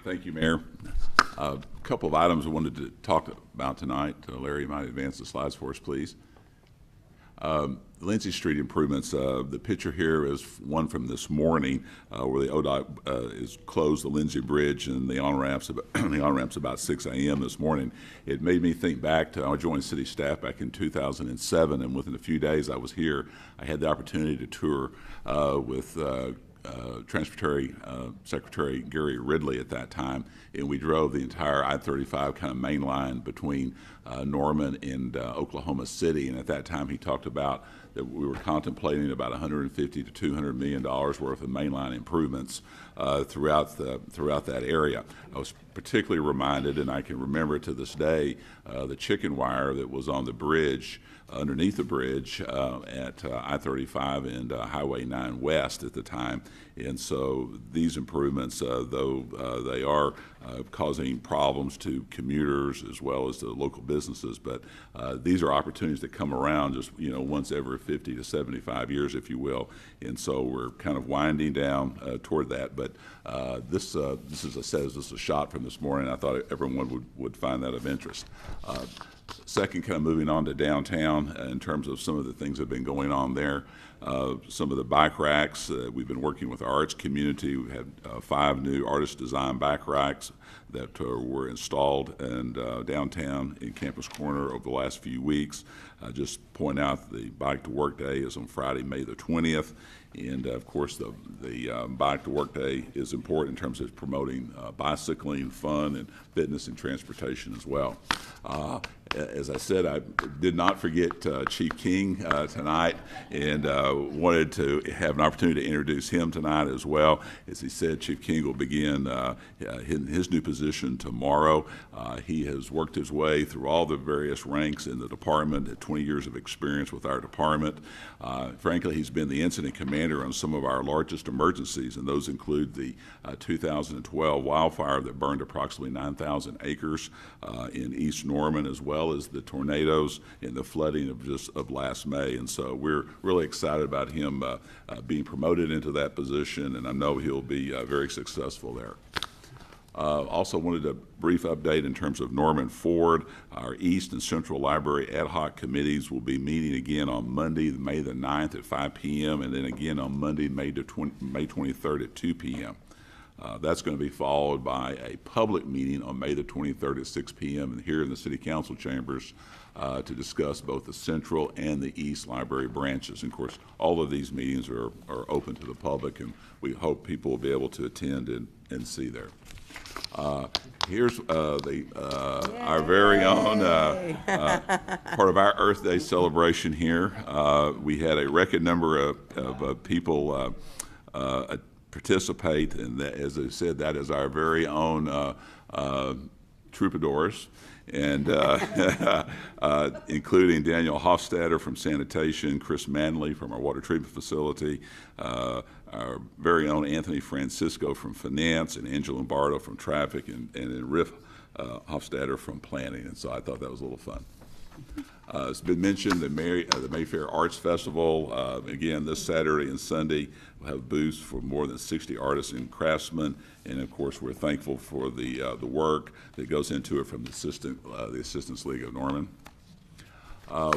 Thank you, Mayor. A couple of items I wanted to talk about tonight. Larry, you might advance the slides for us, please. Lindsey Street Improvements, the picture here is one from this morning where the ODOT is closed the Lindsey Bridge and the on-ramp's about 6 a.m. this morning. It made me think back to, I joined city staff back in 2007, and within a few days I was here. I had the opportunity to tour with Transportation Secretary Gary Ridley at that time, and we drove the entire I-35 kind of main line between Norman and Oklahoma City. And at that time, he talked about that we were contemplating about $150 to $200 million worth of mainline improvements throughout that area. I was particularly reminded, and I can remember to this day, the chicken wire that was on the bridge, underneath the bridge at I-35 and Highway 9 West at the time. And so these improvements, though they are causing problems to commuters as well as to local businesses, but these are opportunities that come around just once every 50 to 75 years, if you will. And so we're kind of winding down toward that. But this is a shot from this morning. I thought everyone would find that of interest. Second, kind of moving on to downtown in terms of some of the things that have been going on there. Some of the bike racks, we've been working with our arts community. We've had 5 new artist-designed bike racks that were installed in downtown in Campus Corner over the last few weeks. Just point out the Bike to Work Day is on Friday, May the 20th. And of course, the Bike to Work Day is important in terms of promoting bicycling, fun, and fitness and transportation as well. As I said, I did not forget Chief King tonight, and wanted to have an opportunity to introduce him tonight as well. As he said, Chief King will begin in his new position tomorrow. He has worked his way through all the various ranks in the department, had 20 years of experience with our department. Frankly, he's been the incident commander on some of our largest emergencies, and those include the 2012 wildfire that burned approximately 9,000 acres in East Norman, as well as the tornadoes and the flooding of last May. And so we're really excited about him being promoted into that position, and I know he'll be very successful there. Also wanted a brief update in terms of Norman Ford. Our East and Central Library ad hoc committees will be meeting again on Monday, May the 9th at 5 p.m. and then again on Monday, May 23rd at 2 p.m. That's going to be followed by a public meeting on May the 23rd at 6 p.m. here in the City Council chambers to discuss both the Central and the East Library branches. And of course, all of these meetings are open to the public, and we hope people will be able to attend and see there. Here's our very own part of our Earth Day celebration here. We had a record number of people participate, and that, as I said, that is our very own troubadours, and including Daniel Hofstadter from Sanitation, Chris Manley from our water treatment facility, our very own Anthony Francisco from Finance, and Angela Lombardo from Traffic, and Riff Hofstadter from Planning. And so I thought that was a little fun. It's been mentioned the Mayfair Arts Festival, again, this Saturday and Sunday. We'll have booths for more than 60 artists and craftsmen, and of course we're thankful for the work that goes into it from the Assistance League of Norman. On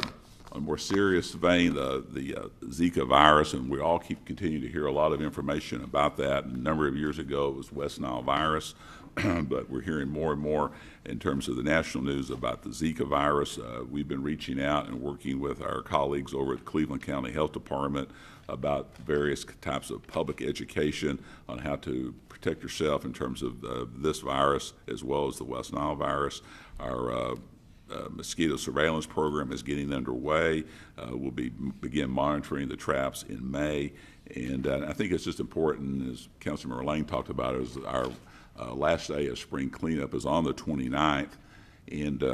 a more serious vein, the Zika virus, and we all continue to hear a lot of information about that. A number of years ago, it was West Nile virus, but we're hearing more and more in terms of the national news about the Zika virus. We've been reaching out and working with our colleagues over at Cleveland County Health Department about various types of public education on how to protect yourself in terms of this virus as well as the West Nile virus. Our mosquito surveillance program is getting underway. We'll begin monitoring the traps in May, and I think it's just important, as Councilmember Lane talked about, is our last day of spring cleanup is on the 29th, and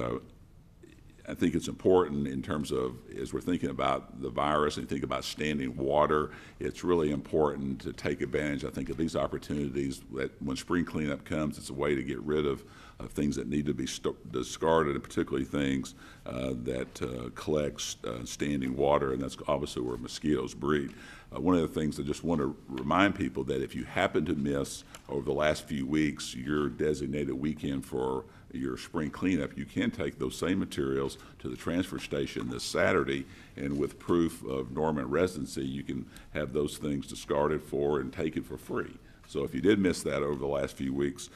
I think it's important in terms of, as we're thinking about the virus and think about standing water, it's really important to take advantage, I think, of these opportunities that when spring cleanup comes, it's a way to get rid of things that need to be discarded, and particularly things that collect standing water, and that's obviously where mosquitoes breed. one of the things I just want to remind people that if you happen to miss over the last few weeks your designated weekend for your spring cleanup, you can take those same materials to the transfer station this Saturday, and with proof of dormant residency, you can have those things discarded for and taken for free. So if you did miss that over the last few weeks,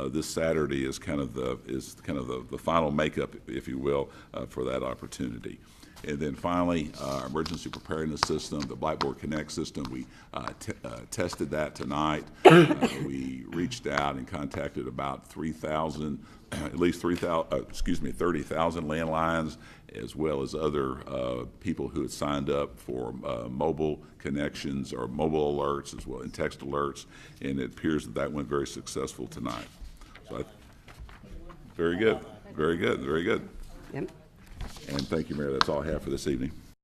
this Saturday is kind of the final makeup, if you will, for that opportunity. And then finally, our emergency preparedness system, the Blackboard Connect system, we tested that tonight. We reached out and contacted about 30,000 landlines, as well as other people who had signed up for mobile connections or mobile alerts as well, and text alerts, and it appears that that went very successful tonight. So very good, very good, very good. Yep. And thank you, Mayor. That's all I have for this evening.